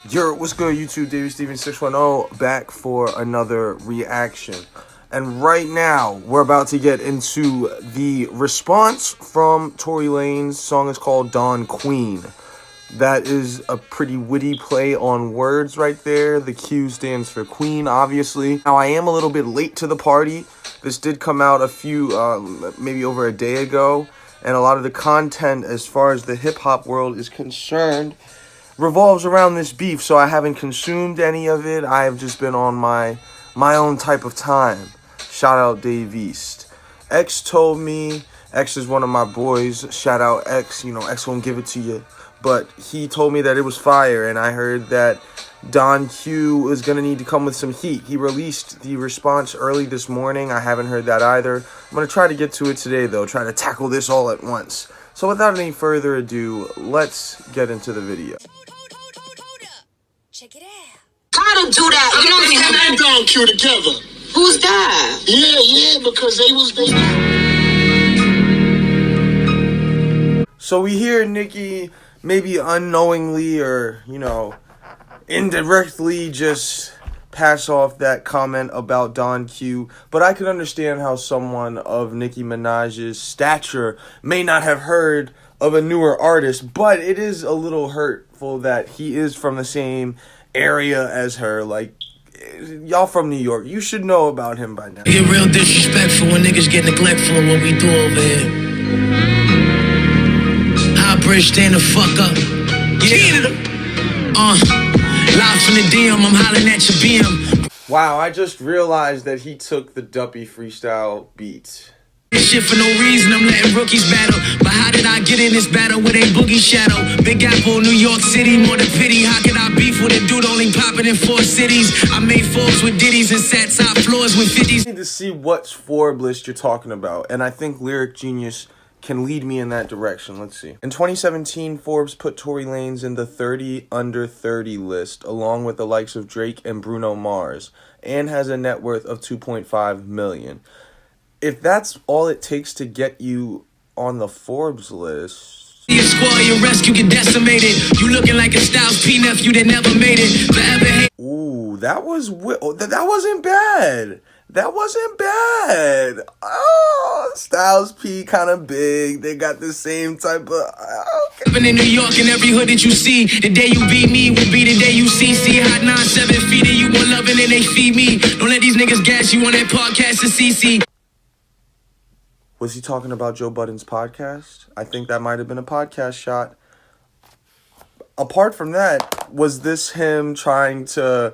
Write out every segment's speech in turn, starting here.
Yo, what's good, YouTube? David Steven 610 back for another reaction. And right now, we're about to get into the response from Tory Lanez. Song is called Dawn Queen. That is a pretty witty play on words right there. The Q stands for Queen, obviously. Now, I am a little bit late to the party. This did come out a few, maybe over a day ago. And a lot of the content, as far as the hip-hop world is concerned, revolves around this beef, so I haven't consumed any of it. I have just been on my own type of time. Shout out Dave East. X told me, X is one of my boys, shout out X, X won't give it to you, but he told me that it was fire, and I heard that Don Q is going to need to come with some heat. He released the response early this morning. I haven't heard that either. I'm going to try to get to it today, though, try to tackle this all at once. So without any further ado, let's get into the video. Check it out. I don't do that. You don't think that Don Q together. Who's that? Yeah, because they was So we hear Nicki maybe unknowingly or, indirectly just pass off that comment about Don Q, but I could understand how someone of Nicki Minaj's stature may not have heard of a newer artist, but it is a little hurtful that he is from the same area as her. Like, y'all from New York, you should know about him by now. Get real disrespectful when niggas get neglectful of what we do over here. High bridge, stand the fuck up. Live from the DM, I'm hollering at your BM. Wow, I just realized that he took the Duppy freestyle beat. Shit for no reason, I'm letting rookies battle. But how did I get in this battle with a boogie shadow? Big Apple, New York City, more than pity. How could I beef with a dude only popping in 4 cities? I made Forbes with ditties and sat top floors with 50s. I need to see what Forbes list you're talking about, and I think Lyric Genius can lead me in that direction. Let's see. In 2017, Forbes put Tory Lanez in the 30 under 30 list, along with the likes of Drake and Bruno Mars, and has a net worth of $2.5 million. If that's all it takes to get you on the Forbes list, your squad, your rescue get decimated. You looking like a Styles P nephew that never made it. Forever hate. Ooh, that wasn't bad. That wasn't bad. Oh, Styles P kind of big. They got the same type of. Okay. In New York and every hood that you see, the day you beat me will be the day you see. Hot 9-7 feeding you one loving and they feed me. Don't let these niggas gas you on that podcast to CC. Was he talking about Joe Budden's podcast? I think that might have been a podcast shot. Apart from that, was this him trying to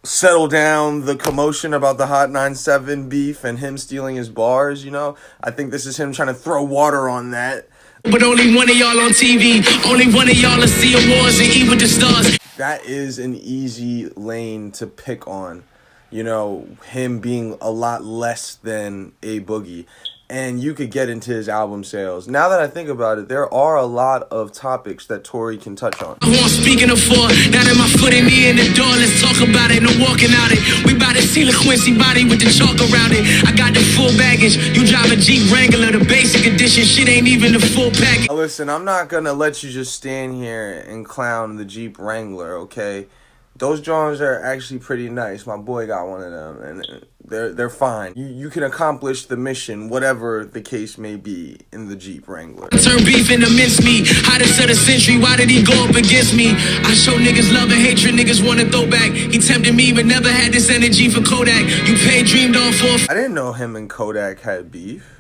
settle down the commotion about the Hot 9-7 beef and him stealing his bars, I think this is him trying to throw water on that. But only one of y'all on TV. Only one of y'all to see awards and eat with the stars. That is an easy lane to pick on. Him being a lot less than a Boogie. And you could get into his album sales. Now that I think about it, there are a lot of topics that Tory can touch on. Speaking of four, now that my foot in me in the door, let's talk about it. No walking out it. We about to see the Quincy body with the chalk around it. I got the full baggage. You drive a Jeep Wrangler, the basic edition. Shit ain't even the full package. Listen, I'm not gonna let you just stand here and clown the Jeep Wrangler, okay? Those Johns are actually pretty nice. My boy got one of them, and they're fine. You can accomplish the mission, whatever the case may be, in the Jeep Wrangler. Turn beef into mincemeat. Hottest of the century. Why did he go up against me? I show niggas love and hatred. Niggas want to throw back. He tempted me, but never had this energy for Kodak. You paid Dream Doll for. I didn't know him and Kodak had beef.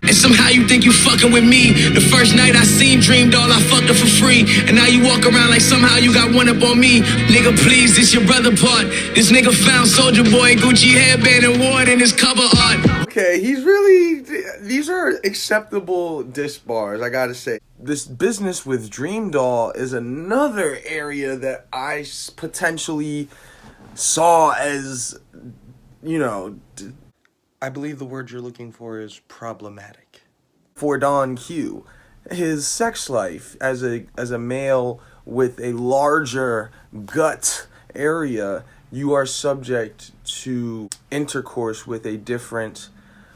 And somehow you think you fucking with me. The first night I seen Dream Doll, I fucked her for free. And now you walk around like somehow you got one up on me. Nigga, please, this your brother part. This nigga found Soulja Boy, Gucci headband and wore it in his cover art. Okay, these are acceptable diss bars, I gotta say. This business with Dream Doll is another area that I potentially saw as, I believe the word you're looking for is problematic. For Don Q, his sex life as a male with a larger gut area, you are subject to intercourse with a different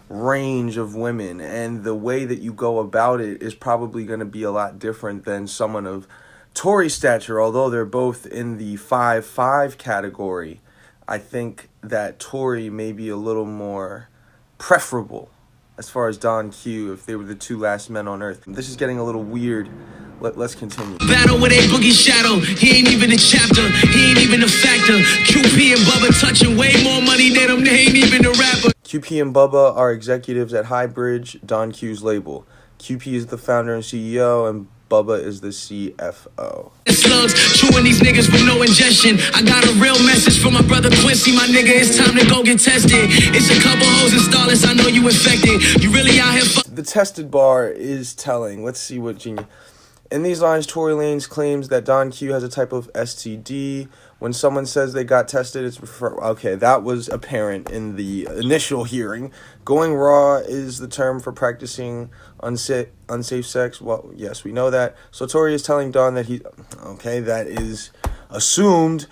range of women, and the way that you go about it is probably going to be a lot different than someone of Tory's stature, although they're both in the 5'5" category, I think that Tory may be a little more preferable as far as Don Q if they were the two last men on Earth. This is getting a little weird. Let's continue. Battle with a boogie shadow. He ain't even a chapter. He ain't even a factor. QP and Bubba touching way more money than him. They ain't even a rapper. QP and Bubba are executives at Highbridge, Don Q's label. QP is the founder and CEO, and Bubba is the CFO. Slugs, chewing these niggas with no ingestion. I got a real message from my brother Quincy, my nigga. It's time to go get tested. It's a couple hoes and starlets. I know you infected. You really out here. The tested bar is telling. Let's see what Genius. In these lines, Tory Lanez claims that Don Q has a type of STD. When someone says they got tested, it's okay, that was apparent in the initial hearing. Going raw is the term for practicing unsafe sex. Well, yes, we know that. So Tory is telling Don that okay, that is assumed.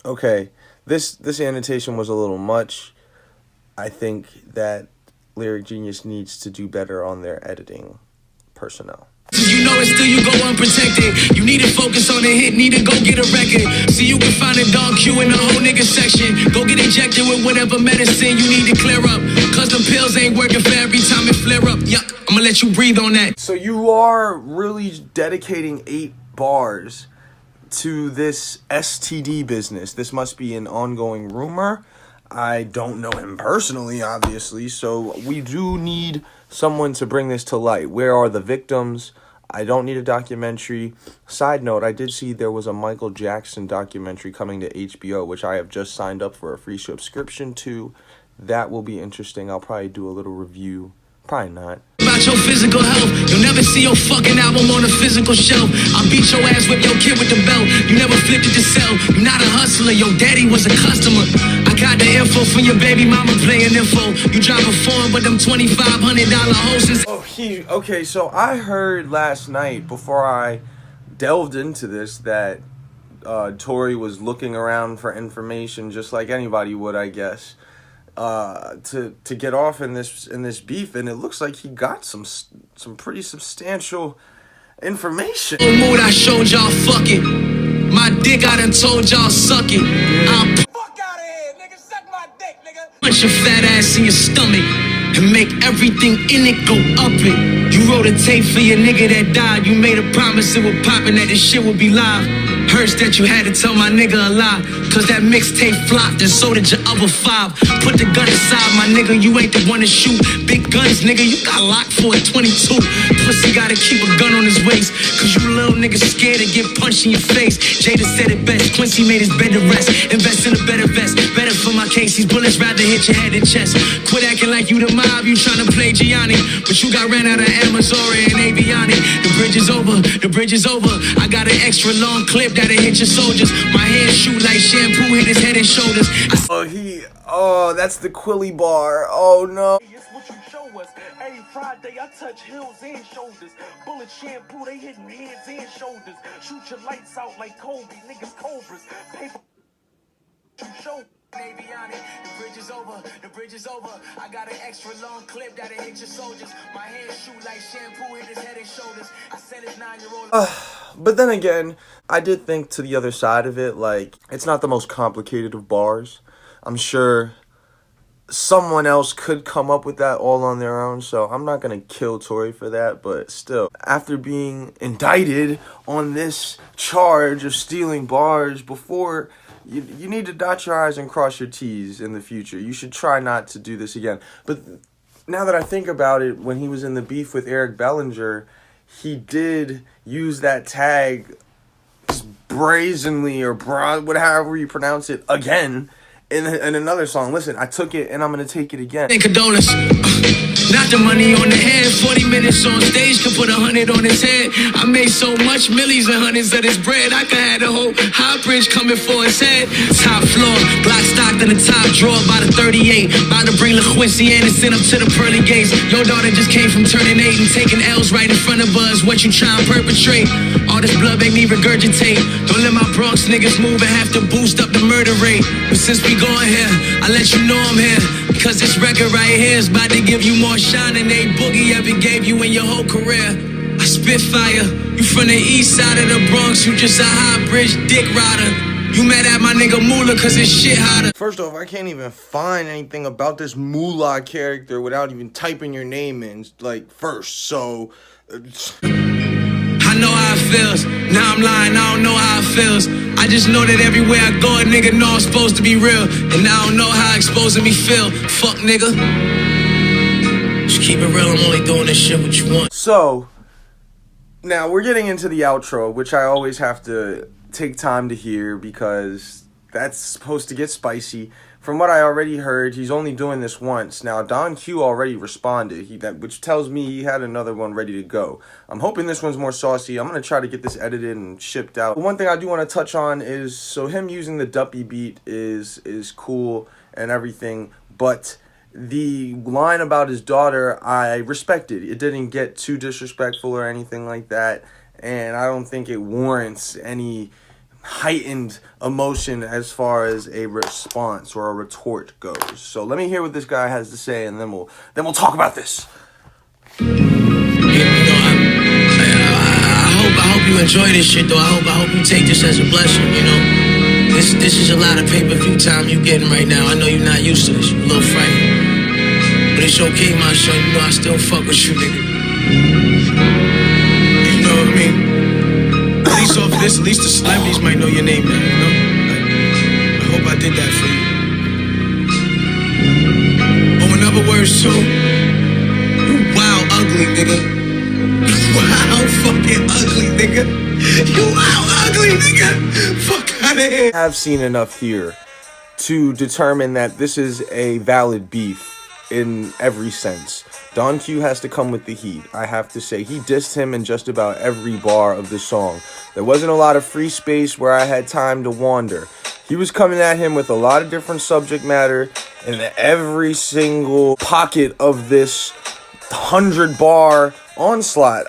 Okay, this annotation was a little much. I think that Lyric Genius needs to do better on their editing personnel. You know it still you go unprotected. You need to focus on the hit, need to go get a record. So you can find a Don Q in the whole nigga section. Go get injected with whatever medicine you need to clear up. Cause them pills ain't working for every time it flare up. Yuck, I'ma let you breathe on that. So you are really dedicating 8 bars to this STD business. This must be an ongoing rumor. I don't know him personally, obviously, so we do need someone to bring this to light. Where are the victims? I don't need a documentary. Side note, I did see there was a Michael Jackson documentary coming to HBO, which I have just signed up for a free subscription to. That will be interesting. I'll probably do a little review. Probably not. About your physical health, you'll never see your fucking album on a physical shelf. I'll beat your ass with your kid with the belt. You never flipped it to sell. You're not a hustler, your daddy was a customer. I got the info from your baby mama playing info. You drive a phone with them $2,500 hoses. Okay, so I heard last night before I delved into this that Tory was looking around for information just like anybody would, I guess. To get off in this beef, and it looks like he got some pretty substantial information. Mood I showed y'all, fuck it. My dick I done told y'all suck it. I'll Fuck out of here, nigga. Suck my dick, nigga. punch your fat ass in your stomach and make everything in it go up it. You wrote a tape for your nigga that died. You made a promise it would pop and that this shit would be live. Hurts that you had to tell my nigga a lie. Cause that mixtape flopped and so did your other 5. Put the gun aside, my nigga, you ain't the one to shoot. Big guns, nigga, you got locked for a 22. Pussy gotta keep a gun on his waist. Cause you little niggas scared to get punched in your face. Jada said it best, Quincy made his bed to rest. Invest in a better vest, better for my case. These bullets rather hit your head and chest. Quit acting like you the mob, you tryna play Gianni. But you got ran out of Amazora and Aviani. The bridge is over, the bridge is over. I got an extra long clip that'll hit your soldiers. My hands shoot like shampoo hit his head and shoulders. That's the Quilly bar. Oh no. It's what you show us. Every Friday I touch hills and shoulders. Bullet shampoo, they hitting heads and shoulders. Shoot your lights out like Kobe, niggas cobras. Paper you show. Aviani, the bridge is over, the bridge is over. I got an extra long clip that'll hit your soldiers. My hands shoot like shampoo hit his head and shoulders. I said it's 9-year-old. But then again, I did think to the other side of it, like, it's not the most complicated of bars. I'm sure someone else could come up with that all on their own, so I'm not going to kill Tory for that, but still, after being indicted on this charge of stealing bars before, you need to dot your I's and cross your T's in the future. You should try not to do this again. But now that I think about it, when he was in the beef with Eric Bellinger, he did use that tag brazenly, or whatever you pronounce it, again in another song. Listen, I took it and I'm gonna take it again. Condolence. Not the money on the head. 40 minutes on stage could put 100 on his head. I made so much millies and hundreds of this bread. I could have the whole high bridge coming for his head. Top floor, Glock stocked in the top drawer by the 38. About to bring LaQuincy Anderson up to the pearly gates. Your daughter just came from turning 8 and taking L's right in front of us. What you trying to perpetrate? All this blood make me regurgitate. Don't let my Bronx niggas move and have to boost up the murder rate. But since we going here, I let you know I'm here. Because this record right here is about to give you more shine than they boogie ever gave you in your whole career. I Spitfire, you from the east side of the Bronx, you just a high bridge dick rider. You mad at my nigga Moolah cause his shit hotter. First off, I can't even find anything about this Moolah character without even typing your name in, like, first, so... I know how it feels. Now I'm lying, I don't know how it feels. I just know that everywhere I go, a nigga know I'm supposed to be real. And I don't know how exposing me feel. Fuck, nigga. Just keep it real, I'm only doing this shit what you want. So, now we're getting into the outro, which I always have to take time to hear because that's supposed to get spicy. From what I already heard, he's only doing this once. Now, Don Q already responded, which tells me he had another one ready to go. I'm hoping this one's more saucy. I'm going to try to get this edited and shipped out. But one thing I do want to touch on is, so him using the Duppy beat is cool and everything, but the line about his daughter, I respected. It didn't get too disrespectful or anything like that, and I don't think it warrants any heightened emotion as far as a response or a retort goes. So let me hear what this guy has to say, and then we'll talk about this. I hope you enjoy this shit though. I hope you take this as a blessing, you know. This is a lot of pay-per-view time you getting right now. I know you're not used to this, you're a little frightened. But it's okay, my son, you know I still fuck with you, nigga. You know what I mean? At least off this, at least the celebrities might know your name now, you know? Like, I hope I did that for you. Oh, in other words, too, you wild ugly, nigga. Wild fucking ugly, nigga. You wild ugly, nigga. Fuck out of here. I've seen enough here to determine that this is a valid beef in every sense. Don Q has to come with the heat. I have to say, he dissed him in just about every bar of the song. There wasn't a lot of free space where I had time to wander. He was coming at him with a lot of different subject matter in every single pocket of this 100-bar onslaught.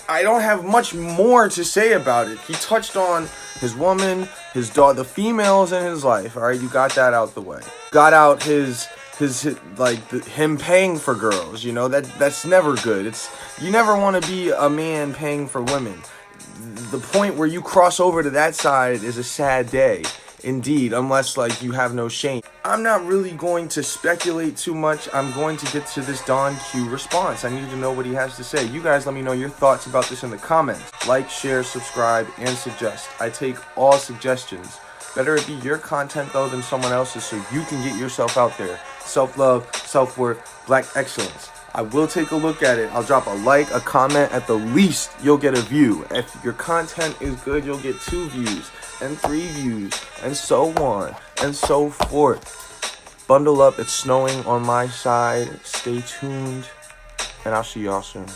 I don't have much more to say about it. He touched on his woman, his daughter, the females in his life. All right, you got that out the way. Got out him paying for girls, you know, that's never good. You never want to be a man paying for women. The point where you cross over to that side is a sad day indeed, unless like you have no shame. I'm not really going to speculate too much. I'm going to get to this Don Q response. I need to know what he has to say. You guys let me know your thoughts about this in the comments. Like, share, subscribe, and suggest. I take all suggestions. Better it be your content though than someone else's, so you can get yourself out there. Self-love, self-worth, black excellence. I will take a look at it. I'll drop a like, a comment. At the least, you'll get a view. If your content is good, you'll get 2 views and 3 views and so on and so forth. Bundle up. It's snowing on my side. Stay tuned, and I'll see y'all soon.